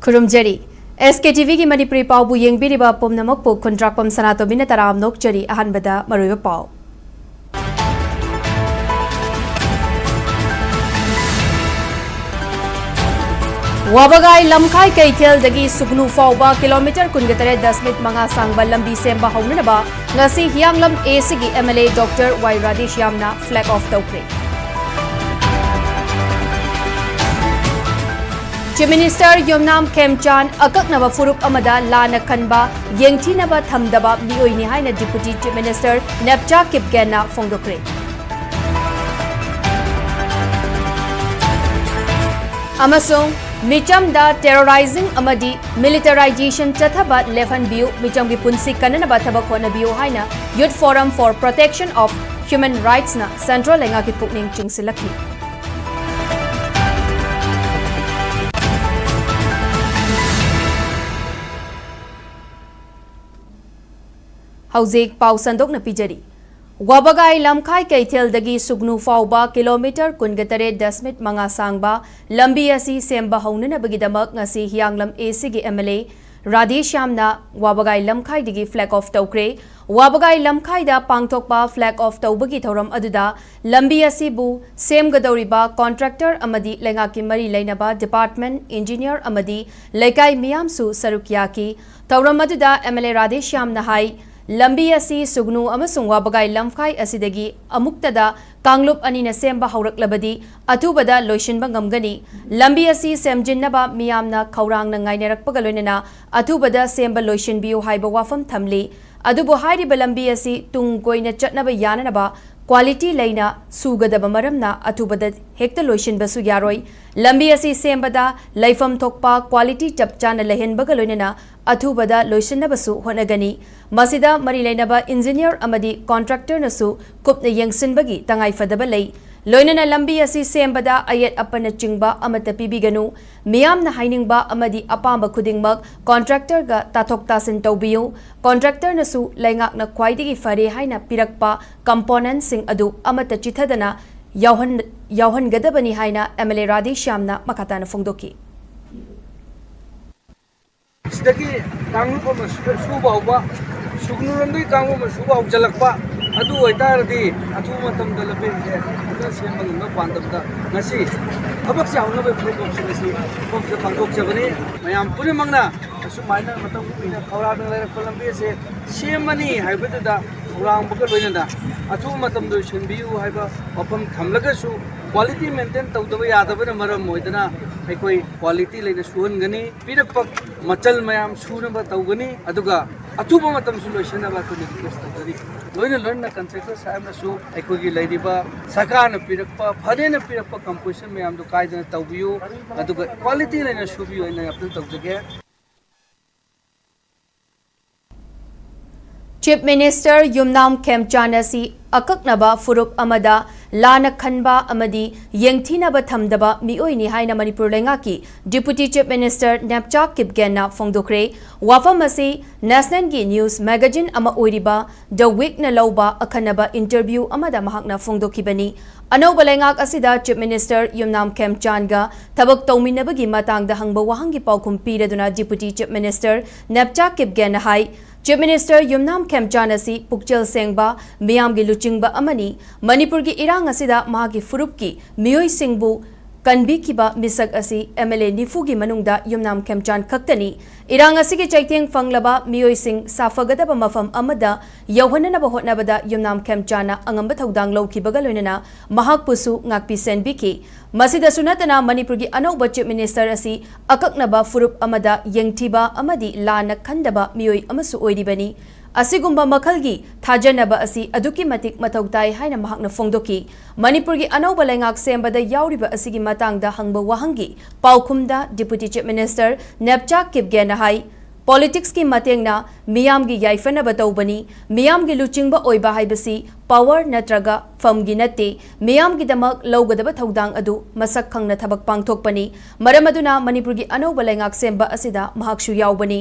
खुरुमजरी SKTV की मणिपुरी पावबु येंगबिरिबा पुमनमकपु खुंद्राकपम सनातोबिना तराम नोकचरी अहनबदा मरुइबा पाव वाबगाई लमखाई कैथेलदगी सुगनु फाउबा kilometre 19.5 सांगबा लंबी सेंबा हौननबा ngasi हियांगलम एसीगी MLA डॉक्टर वाई राधेश यामना फ्लैग ऑफ तौक्रे चीफ मिनिस्टर योमनाम खेमचान अककनबा फुरुप अमदा लाना खनबा येंगथीनबा थमदबा मिओइनी हाइना डिप्यूटी चीफ मिनिस्टर नेपचा किपगेना फोंदोक्रे अमसों मिचम दा टेरराइजिंग अमदी मिलिटराइजेशन चथबा लेफन बियु मिचम की पुंसी कननबा थबक होनबियु हाइना youth forum for protection of human rights ना सेंट्रल लेंगा की पुकनिंग चिंगसिलखी हौजेक पाउ संदोक न पिजरी वाबगाई लमखाई कैथेलदगी सुगनु फाउबा किलोमीटर 19.5 सांगबा लंबी असी सेंबा हौननबगिदमक ngasi हियांगलम एसीगी MLA राधेश यामना वाबगाई लमखाईदगी फ्लैग ऑफ तौक्रे वाबगाई लमखाईदा पांगथोकपा फ्लैग ऑफ तौबगी थौरम अदुदा लंबी असीबु सेमगदौरिबा कॉन्ट्रैक्टर अमदी लेंगाकी मरी लेनबा डिपार्टमेंट इंजीनियर अमदी लेकाई मियामसु सरुकियाकी थौरम अदुदा MLA राधेश यामना हाई लंबी असी सुगनु अमसुंग वाबगाई लमखाई असिदगी अमुक्तदा कांगलुप अनिना सेंबा हौरक्लबदी अथुबदा लोइसिनबा ngमगनी लंबी असी सेमजिन्नबा मियामना खौरांगना ngainarappaga loinana अथुबदा सेंबा लोइसिनबियु हाइबा वाफम थमली अदुबो हाइरिबा लंबी असी तुंग कोइना चटनबा याननबा क्वालिटी लेना सुगदबा मरमना अथुबदा हेक्ता लोइसिनबसु यारोय लंबी असी सेंबदा लैफम थोकपा क्वालिटी चपचाना लेहनबगा लोइनना अथुबदा लोइसिनबसु होनगनी मसिदा मरी लेनबा इंजीनियर अमदी कॉन्ट्रैक्टर नसु कुपना यंगसिनबगी तंगाई फदबा लई लोइनना लंबी असी सेंबदा अयत अपना चिंगबा अमता पिबिगनु मियामना हाइनिंगबा अमदी अपांबा खुदिंगमक कॉन्ट्रैक्टर गा ताथोक तासिन तौबियु कॉन्ट्रैक्टर नसु लैंगाकना ख्वाइदिगी फरे हाइना पिरकपा कंपोनेंट सिंग अदु अमता चिथदना यावहनगदबनी हाइना MLA राधेश यामना मखाताना फोंदोकी सिदगी कांगलुप अमा सुबा हौबा सुगनुरंदई कांगलुप अमा सुबा हौजलकपा अदु ओइतारदी अथु मतमदा लबेजे अदा सेमगन पांदबदा ngasi थबक चावनबे प्रोग्राम से पांगोक जबनी मयाम पुरिमंगना सुमाइना मतम पिना खौरान लेरक लंबे से सेमनी हाइबददा खौरांग बग लोइनदा अथु मतम दो सिनबियु हाइबा वफम थमलगसु क्वालिटी मेंटेन तौदबा यादबना मरम मोइदना कोई क्वालिटी लेना सुहनगनी पिरक मचल मयाम सुनबा तौगनी अदुगा अथुबा मतम सु लोइसनबा को रिक्वेस्ट तौदरी लोइना लोइना कंट्रैक्टर साहब नसु अखोगी लेरिबा सरकार न पिरकपा फरेन पिरकपा कंपोजिशन मयाम दो कायदना तौबियु अदुगा क्वालिटी लेना सुबियु इन अपील तौजगे चीफ मिनिस्टर युमनाम खेमचान असी अककनबा फुरुप अमदा लाना खनबा अमदी येंगथीनबा थमदबा मिओइनी हाइना मणिपुर लेंगाकी डिप्यूटी चीफ मिनिस्टर नेपचा किपगेना फोंदोक्रे वाफम असी नेशनल की न्यूज मैगजीन अमा ओइरिबा द वीक न लौबा अखनबा इंटरव्यू अमदा महाकना फोंदोखिबनी अनौबा लेंगाक असिदा चीफ मिनिस्टर युमनाम खेमचानगा थबक तौमिनबगी मतांगदा हंगबा वाहंगी पाउखुम पीरदुना डिप्यूटी चीफ मिनिस्टर नेपचा किपगेना हाई चीफ मिनिस्टर युमनाम खेमचान असी पुक्चल सेंगबा मियामगी लुचिंगबा अमनी मणिपुर की इरांग असिदा महागी फुरुप की मियोई सिंगबु कनबीखिबा मिसक असी MLA निफुगी मनुंगदा युमनाम खेमचान खक्तनी इरांग असिगी चैतेंग फंगलबा मियोई सिंग साफगदबा मफम अमदा यौहननबा होटनबदा युमनाम खेमचाना अंगंबा थौदांग लौखिबगा लोइनना महाकपुसु ngakpi senbiki मसिदा सुनतना मणिपुर की अनौबा चीफ मिनिस्टर असी अककनबा फुरुप अमदा येंगथीबा अमदी लाना खंदबा मियोई अमसु ओइरिबनी असिगुम्बा मखलगी थाजनबा असी अदुकी मतिक मथौताई हाइना महाकना फोंदोकी मणिपुर की अनौबा लेंगाक सेंबदा याउरिबा असिगी मतांगदा हंगबा वाहंगी पाउखुमदा डिप्यूटी चीफ मिनिस्टर नेपचा किपगेना हाई पॉलिटिक्स की मतेंगना मियामगी याइफनबा तौबनी मियामगी लुचिंगबा ओइबा हाइबसी पावर नत्रगा फमगी नते मियामगीदमक लौगदबा थौदांग अदु मसक खंगना थबक पांगथोकपनी मरम अदुना मणिपुर की अनौबा लेंगाक सेंबा असिदा महाकसु याउबनी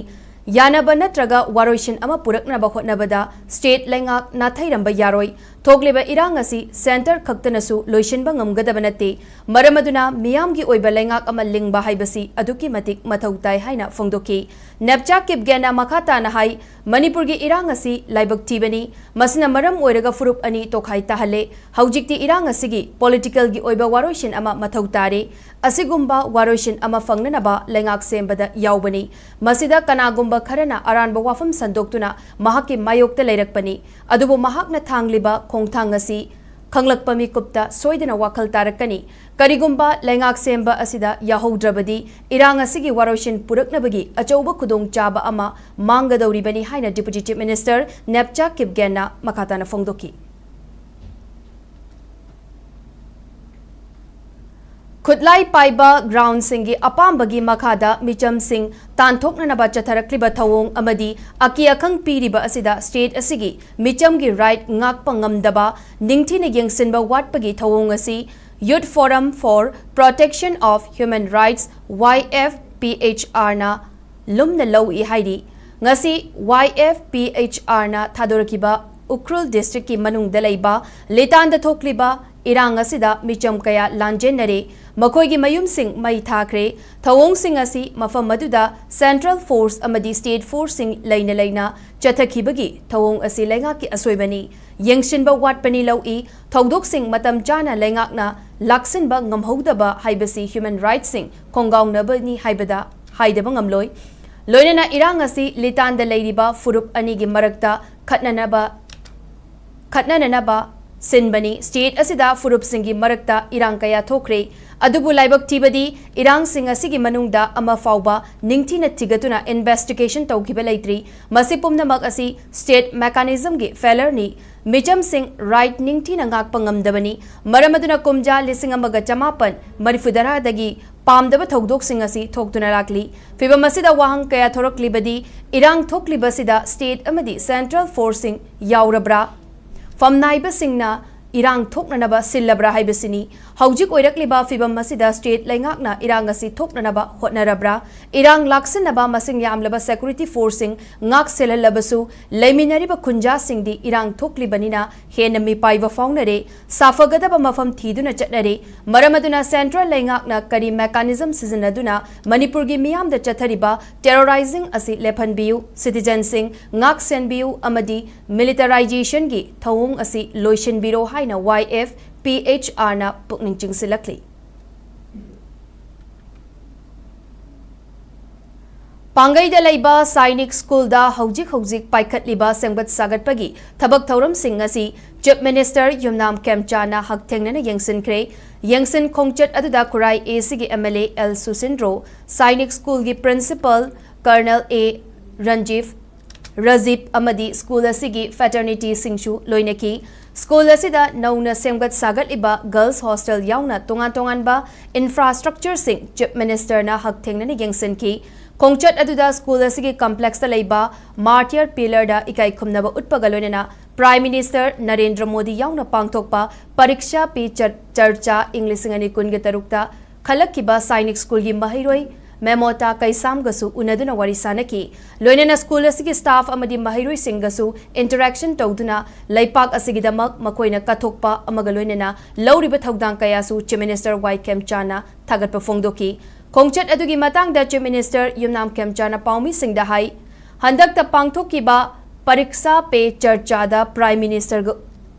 यानबा नत्रगा वारोइसिन अमा पुरकनबा होटनबदा स्टेट लेंगाक नाथैरंबा यारोय थोकलिबा इरांग असि centre खक्तनसु लोइसिनबा ngamgadaba nate maramaduna miyamgi oiba lengak ama lingba haibasi aduki matik mathau tai haina phongdoki nepcha kipgena makhata na hai manipur gi irang asi laibak tibani masina maram oiraga furup ani tokhai tahale haujikti irang asigi political gi oiba waroishin ama mathau tare asigumba waroishin ama fangnanaba lengak sembada yaubani masida kanagumba kharana aranba wafam sandoktuna mahaki mayokta leirakpani adubu mahakna thangliba khongthang asi खंगलकपा मिकुप्ता सोइदना वाखल तारकनी करिगुम्बा लेंगाक सेम्बा असिदा याहौद्रबदी इरांग असिगी वारोशिन पुरकनबगी अचौबा खुदोंग चाबा अमा मांगदौरिबनी हाइना डिप्यूटी चीफ मिनिस्टर नेप्चा किपगेना मखाताना फोंगदोकी खुदलाई पाइबा ग्राउंड सिंगी अपाम्बगी मखादा मिचम सिंह तानथोकननबा चथरक्लिबा थवोंग अमदी अकी अखंग पीरिबा असिदा स्टेट असिगी मिचमगी right ngakpa ngamdaba ningthina yengsinba watpagi thawong asi Youth Forum for Protection of Human Rights YFPHR na lumna low I haidi ngasi YFPHR na thadorkiba Ukrul district ki manung dalaiba letanda thokliba irang asida micham kaya lanjenare makoigi mayum sing mai thakre thawong sing asi mafam maduda central force amadi state force sing laina chathakibagi thawong asi lenga ki asoibani yengshinba watpani low I thawdok sing matam jana lengak na laksinba ngamhodaba haibasi human rights sing khongaung nabani haibada haidaba ngamloi loinana irang asi litanda leiriba furup ani gi marakta khatnanaba Sinbani state asida furup singi marakta irang kaya thokre adubu laibak tibadi irang singa sigi manungda ama fauba ningthina tigatuna investigation tawkiba leitri masipumna mak asi state mechanism gi failure ni micham sing right ningthina ngak pangamdabani maramaduna kumja lising amaga chamapan marifudara dagi pamdaba thogdok sing asi thoktuna lakli fibam asida wahang kaya thoroklibadi irang thoklibasida state amadi central forcing yaurabra Famnaiba singna irang thoknanaba sillabra haibasini haujik oirakliba fibam masida state lengakna irang asi thoknanaba hotnarabra irang laksinaba masing yamlaba security forcing ngak selalabasu leiminariba khunja singdi irang thoklibanina henami paiva faunare safagadaba mafam thiduna chatnare maramaduna central lengakna kari mechanism sizinaduna manipur gi miyamda chathariba terrorizing asi lephanbiu citizen sing ngak senbiu amadi militarization gi thawung asi loishin biro haina YFPHR na pukning chingsilakli Pangaida laiba Sainik School da hojik paikhatliba sengbat sagatpagi thabak thauram sing asi Chief Minister Yumnam Kemchana hakthengnana yengsinkre yengsin khongchat aduda kurai AC gi MLA L Susindro Sainik School gi Principal Colonel A Razib amadi school asigi fraternity singchu loinaki school asida nauna semgat sagat iba girls hostel yauna tongan ba infrastructure sing Chief Minister na hakthengnani yengsinki Kongchat aduda school asigi complex ta leiba martyr pillar da ikai khumnaba utpagaloinana Prime Minister Narendra Modi yauna pangthokpa pariksha pe charcha English ngani kunge tarukta khalakkiba Sainik School gi mahiroi Memota kaisam gasu unaduna warisanaki loinana school asigi staff amadi mahiroi singasu interaction tawduna laipak asigi damak makoina kathokpa amaga loinana lauriba thogdang kayasu Chief Minister Y Kemchana thagatpa phongdoki Kongchat adugi matangda Chief Minister Yumnam Kemchana paumi singda hai handakta pangthokiba pariksa pe charcha da Prime Minister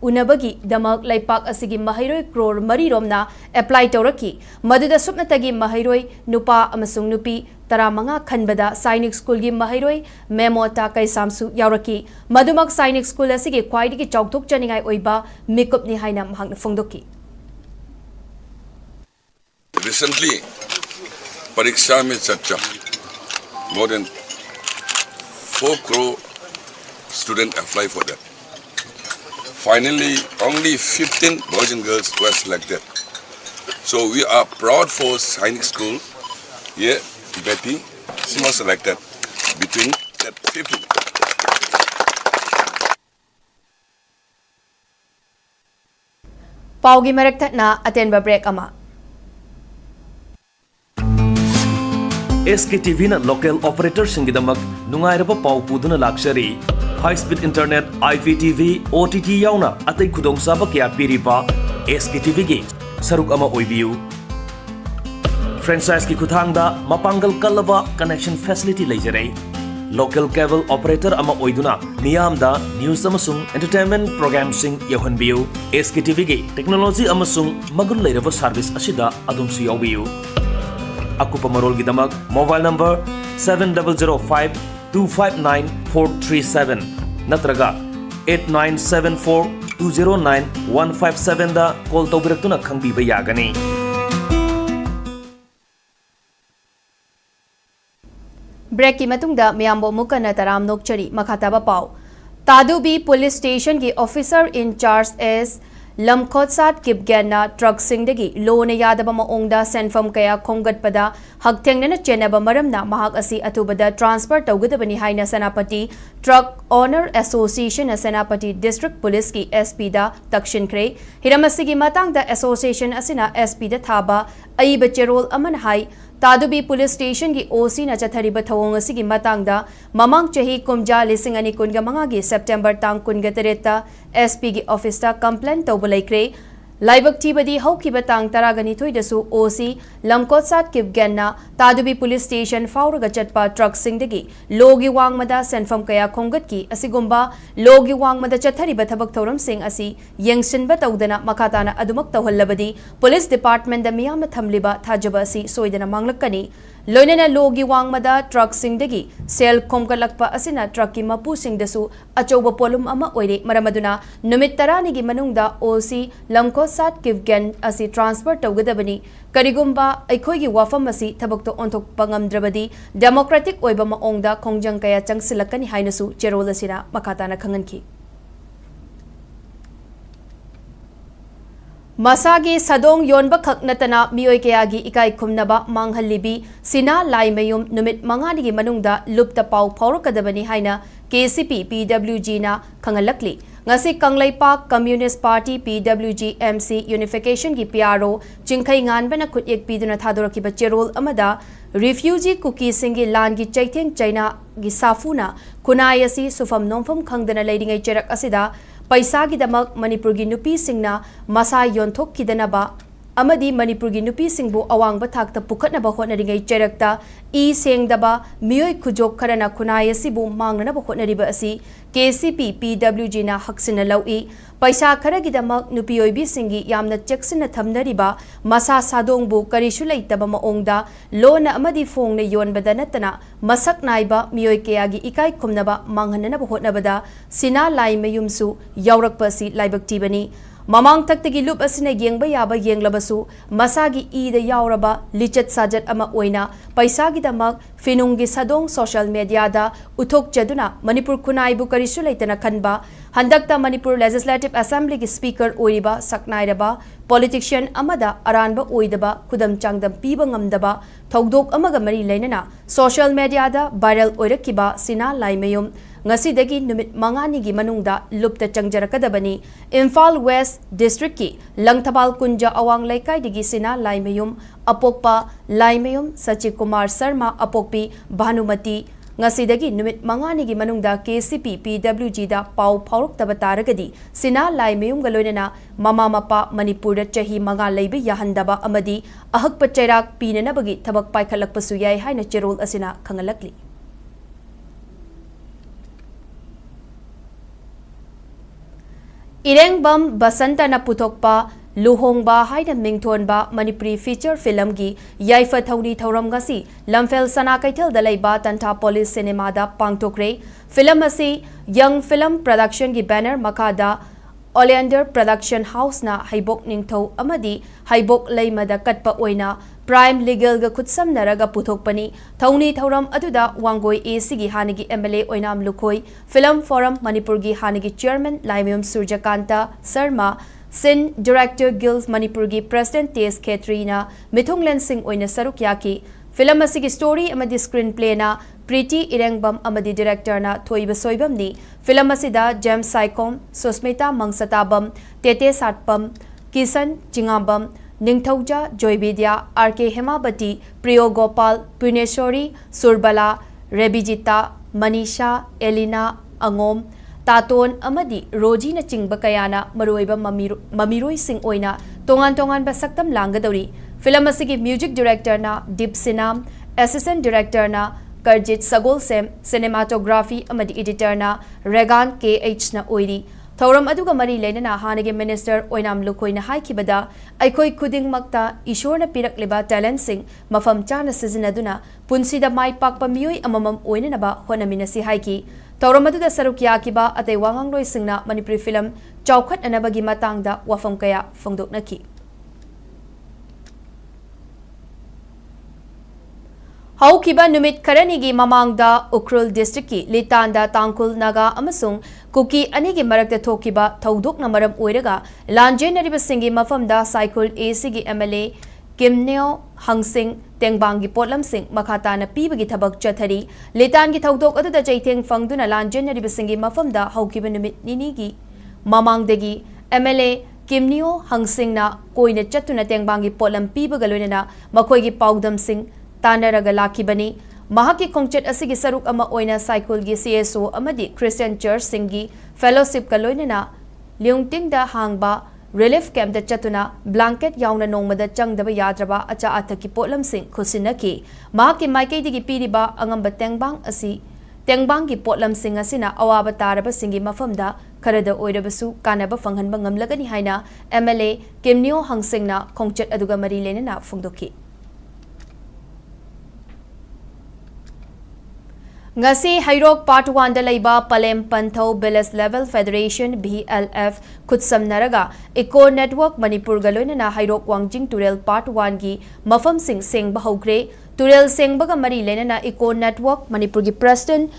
Unabagi damak laipak asigi mahiroi crore mari romna apply tawraki maduda supnatagi mahiroi nupa amasung nupi taramanga khanbada Sainik School gi mahiroi memota kaisamsu yauraki madumak Sainik School asigi khwaidigi chawthok chaningai oiba mikupni haina mahakna phongdoki Recently Pariksha mein charcha more than 4 crore students apply for that. Finally, only 15 boys and girls were selected. So we are proud for Sainik School. Yeah, Betty, she was selected between that 15. Paugi maraktatna atenba break ama. SKTV na local operator singidamak nungairaba pau puduna lakshari high speed internet, IPTV, OTT yauna atai khudongchaba kaya piriba Sktv'S gi saruk ama oibiu. Franchise ki khuthangda mapangal kalaba connection facility leijare. Local cable operator ama oiduna miyamda news amasung entertainment program sing yauhanbiu. Sktv'S gi technology amasung magul leiraba service asida adumsu yaubiu. Akupa marol gidamak mobile number 7005259437 natraga 8974209157 da call tawbiratuna khangbiba yagani. ब्रेक की मतुंगदा मियामबो मुकना तराम नोकचरी मखाताबा पाव तादुबी पुलिस स्टेशन की officer incharge S Lamkhotsat Kipgen truck सिंगदगी लोने यादबा मओंगदा सेनफम कया खोंगटपदा हकथेंगना चेनबा मरमना महाक असि अथुबदा ट्रांसफर तौगदबनी हाइना सेनापति ट्रक ऑनर एसोसिएशन सेनापति डिस्ट्रिक्ट पुलिस की एसपी दा तक्षिनख्रे हिरमसिगी मतांगदा एसोसिएशन असिना एसपी दा थाबा अइब चेरोल अमन हाई तादुबी पुलिस स्टेशन की ओसी न चथरिब थवोंग असिगी मतांगदा ममांग चही कुमजा लिसिंग अनि कुनगा मंगागी सेप्टेम्बर तांग कुनगा तरेता एसपी की ऑफिस ता कंप्लेंट तौब लैक्रे लाइबक थीबदी हौखिबा तांग तरागनी थोइदसु ओसी लमकोत्सात किपगेना तादुबी पुलिस स्टेशन फाउरगा चटपा ट्रक सिंगदगी लोगी वांगमदा सेनफम कया खोंगतकी असिगुंबा लोगी वांगमदा चथरिब थबक थौरम सिंग असि यंगसिनबा तौदना मखाताना अदुमक तौहल्लबदी पुलिस डिपार्टमेंट दा मियाम थमलिबा थाजबा असि सोइदना मांगलकनी लोइनना लोगी वांगमदा ट्रक सिंगदगी सेल खोमगलकपा असिना ट्रक की मपू सिंगदसु अचौबा पोलुम अमा ओइरे मरमदुना नुमित तरानिगी मनुंगदा ओसी लमकोसात किपगेन असि ट्रांसफर तौगदबनी करिगुंबा अखोइगी वाफम असि थबकतो ओंथोकपा ngamdrabadi democratic ओइबा मओंगदा खोंजंग कया चंगसिलकनी हाइनसु चेरोल असिना मखाताना खंगनखी मसागी सदोंग योनबा खक नतना मियोय कयागी इकाई खुमनबा मांगहल्लिबी सिना लाई मयुम नुमित मंगानिगी मनुंगदा लुप्त पाउ फाउरकदबनी हाइना KCP PWG ना खंगलकली ngasi kanglaipak communist party PWG MC unification की PRO चिंखई nganbana khutyak piduna thadoraki cherol amada refugee cookie singi lan gi chaitheng chaina gi safuna kunai asi sufam nomfam khangdana leidingai cherak asida paisa gi damak manipur gi nupi singna masa yonthok kidanaba amadi manipur gi nupi singbu awang ba thakta pukhatnaba hotnaringai cherakta e sengdaba miyoi khujok kharana kunai asibu mangnana ba hotnariba asi KCP PWG na haksina lawi paisa kharagi damak nupi oibi singi yamna cheksina thamnariba masa sadongbu karishu leitaba maongda lona amadi phongna yonbada natana masak naiba miyoi kayagi ikai khumnaba manghanana ba hotnabada sina lai mayumsu yaurakpa si laibak tibani mamang taktagi lup asina yengba yaba yenglabasu masagi ida yauraba lichat sajat ama oina paisa gi damak finungi sadong social media da uthok chaduna manipur kunai bu karisu leitana khanba handakta manipur legislative assembly gi speaker oiriba saknairaba politician amada aranba oidaba kudam changdam piba ngamdaba thogdok amaga mari leinana social media da viral oirakiba sina laimayum ngasidagi numit mangani gi manungda lupta changjarakadabani Imphal West District ki Langthabal Kunja awang laikai digi sina laimayum apokpa laimayum Sachi Kumar Sharma apokpi Bhanumati ngasidagi numit mangani gi manungda KCP PWG da pau phauruk tabataragadi sina laimayum galoinana mama mapa Manipur da chahi manga leibi yahandaba amadi ahakpa chairak pinanabagi thabak paikhalakpasu yai haina cherol asina khangalakli Irengbam Basanta na putokpa luhongba haina mingthonba Manipuri feature film gi yaifa thauni thauram gasi lamfel sana kaithel dalaiba tanta police cinema da pangtokre film asi young film production gi banner makada Oleander production house na haibok ningthau amadi haibok leimada katpa oina prime legal ga khutsam naraga puthokpani thauni thauram aduda wangoi AC gi hanigi MLA oinam lukhoi film forum Manipur gi hanigi chairman Laimyum Surjakanta Sharma Sin director Guild Manipur gi president T.S. Katrina Mithunglen Singh oina saruk yaki film asigi story amadi screenplay na Pretty Irengbam amadi director na Thoiba Soibam ni film asida James Saikom Susmita Mangsatabam Tete Satpam Kisan Chingabam Ningthauja Joyvidya RK Hemabati Priyo Gopal Puneshwari Surbala Rebijita Manisha Elina angom taton amadi roji na chingba kayana maroiba mamiroi sing oina tongan ba saktam langgadori film asigi music director na Deep Sinam, assistant director na Karjit Sagol Sem, cinematography amadi editor na Regan KH na oiri Thauram aduga mari lenana hanage minister oinam lukoina haikibada aikoi kuding makta ishorna pirakleba talent sing mafam chana sizinaduna punsida mai pakpa miyoi amamam oinanaba honaminasi haiki Thauram aduda saruk yakiba atay wangangloi singna Manipuri film chawkhat anabagi matangda wafam kaya fongdoknaki Haukiba numit karanigi mamangda Ukrul district ki Litanda Tangkul Naga amasung Kuki anigi marakta thokiba thaudok na maram oiraga lanjenariba singi mafamda cycle AC gi MLA Kimneo Hangsing Tengbang gi potlam sing makata na pibagi thabak chathari Litan gi thaudok aduda chaitheng fangduna lanjenariba singi mafamda haukiba numit nini gi mamangdagi MLA Kimneo Hangsing na koina chatuna Tengbang gi potlam pibaga loinana makoi gi paudam sing Tanaraga lakibani mahaki kongchet asigi saruk ama oina cycle gi CSO amadi Christian Church singi fellowship kaloinana leungting da hangba relief camp da chatuna blanket yauna nongmada changdaba yadraba acha athaki potlam sing khusinaki mahaki maikei digi piriba angamba tengbang gi potlam sing asina awaba taraba singi mafamda karada oirabasu kanaba fanghanba ngamlagani haina MLA Kimneo Hangsingna kongchet aduga mari lenana fungdoki Ngasi Hairok Part 1 da laiba Palem Panthau Bilas Level Federation BLF Khutsam Naraga Eco Network Manipur galoina na Hairok Wangjing Turel Part 1 gi mafam sing sengba hogre Turel sengba ga mari lena na Eco Network Manipur gi President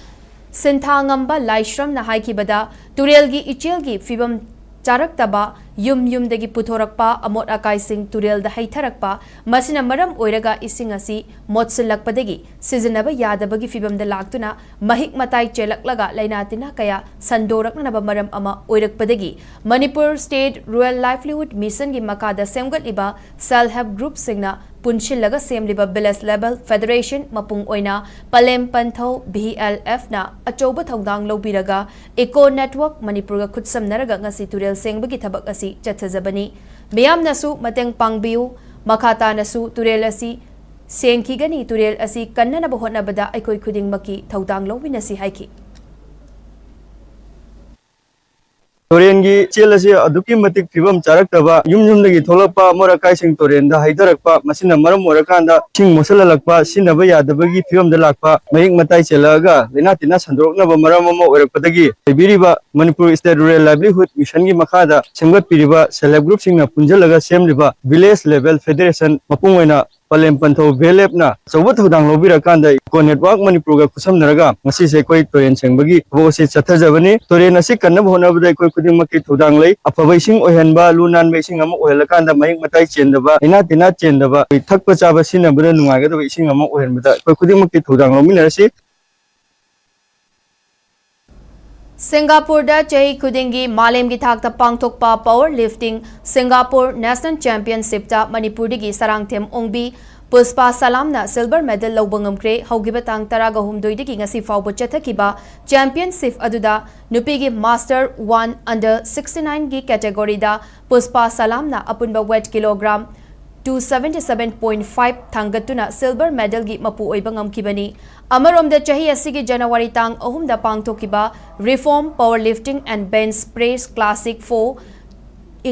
Sinthangamba Laishram na haikibada Turel gi ichel gi fibam charak taba yum dagi puthorakpa amot akai sing turel da haitharakpa masina maram oiraga ising asi motsilakpadagi sizinaba yadabagi fibam da laktuna mahik matai chelaklaga lainatina kaya sandorakna ba maram ama oirakpadagi Manipur State Rural Livelihood Mission gi makada semgatliba self help group singna punchillaga semliba Bilas Level Federation mapung oina Palem Panthau BLF na achoba thongdang lobiraga Eco Network Manipur ga khutsam naraga ngasi turel sengbagi thabak asi chathajabani miyam nasu mateng pangbiu makata nasu turel asi sengkhigani turel asi kannana bahona bada aikoi khuding maki thaudang lobinasi haiki Torengi chelasi aduki matik fibam charakaba yumdagi tholakpa morakai sing torenda haidarakpa masina maram morakanda sing mosalalakpa sinaba yadabagi fibam da lakpa mayik matai chelaga lenatina sandrokna ba maram ama orakpadagi biriba Manipur State Rural Livelihood Mission gi makhada semgat piriba self group singna punjalaga semliba Village Level Federation mapungoina Palem Panthau BLF na sobat hudang lobirakanda Eco Network Manipur ga kusam naraga ngasi se koi toren sengbagi bosi chathajabani toren asi kanna bhona bada koi kuding maki thudang lai apabai sing ohenba lunan be sing ama ohelakanda mayik matai chendaba ina tina chendaba thakpa chaba sina bada nungai ga sing ama ohenbada koi kuding maki thudang lominarasi Singapore da chahi khudingi malem gi thakta pangthokpa power lifting Singapore National Championship ta Manipur digi sarangthem ongbi Puspa Salamna silver medal lobangam kre haugiba tang taraga humdoi digi ngasi fawbo chathakiba championship aduda nupigi master 1 under 69 gi category da Puspa Salamna apunba weight kilogram 277.5 thangatuna silver medal gi mapu oibangam kibani Amarom da chahi asigi January tang ahum da pangthokiba reform powerlifting and bench press classic 4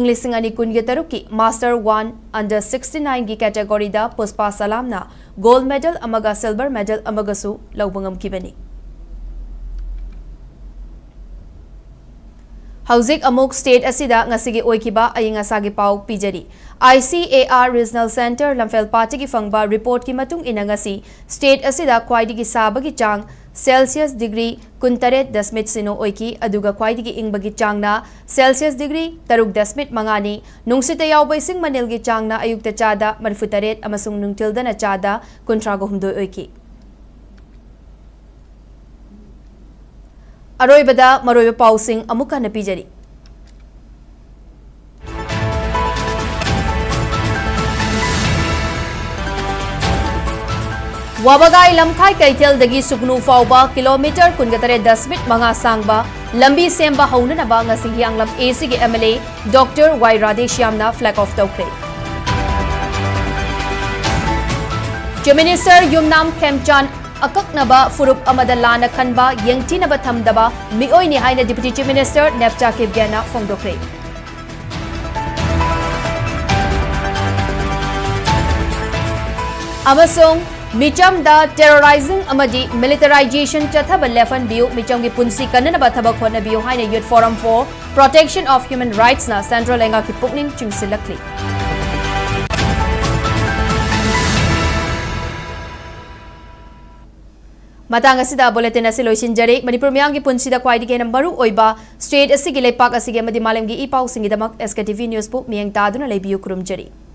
English singani kungi taruki master 1 under 69 gi category da Puspa Salamna gold medal amaga silver medal amagasu lawbangam kibani Haujik amok state asida ngasigi oikiba ayinga sagi pau pijari ICAR Regional Center Lamphel Party ki fangba report ki matung ina ngasi state asida khwaidigi sabagi chang Celsius degree 39 sino oiki aduga khwaidigi ingbagi changna Celsius degree 3 mangani nungsita yawbai sing manilgi changna ayukta chada 38 amasung nungtildana chada 13 oiki Aroibada maroiba pausing amuka napijari Wabagai lamkai kaithel-dagi Sugnu fauba kilometer 18.8 sangba lambi semba haunanaba ngasi hianglam AC gi MLA Dr. Y Radheshyamna flag off tawkhre. Chief Minister Yumnam Khemchan akaknaba furup amada lana khanba yengtinaba thamdaba mioi ni haina Deputy Chief Minister Nepcha Sktv'S fongdokre. Amasung Micham da terrorizing amadi militarization chathaba lefan biu micham gi punsi kanana thabak hona biu haina Youth Forum for Protection of Human Rights na Central Lenga ki pukning chingsilakli. Matang asida bulletin asi loisinjare Manipur miyam gi punsi da khwaidi ge numberu oiba state asigi lepak asigi amadi malam gi ipau singi damak SKTV News bu miyang taduna lebiu kurumjari.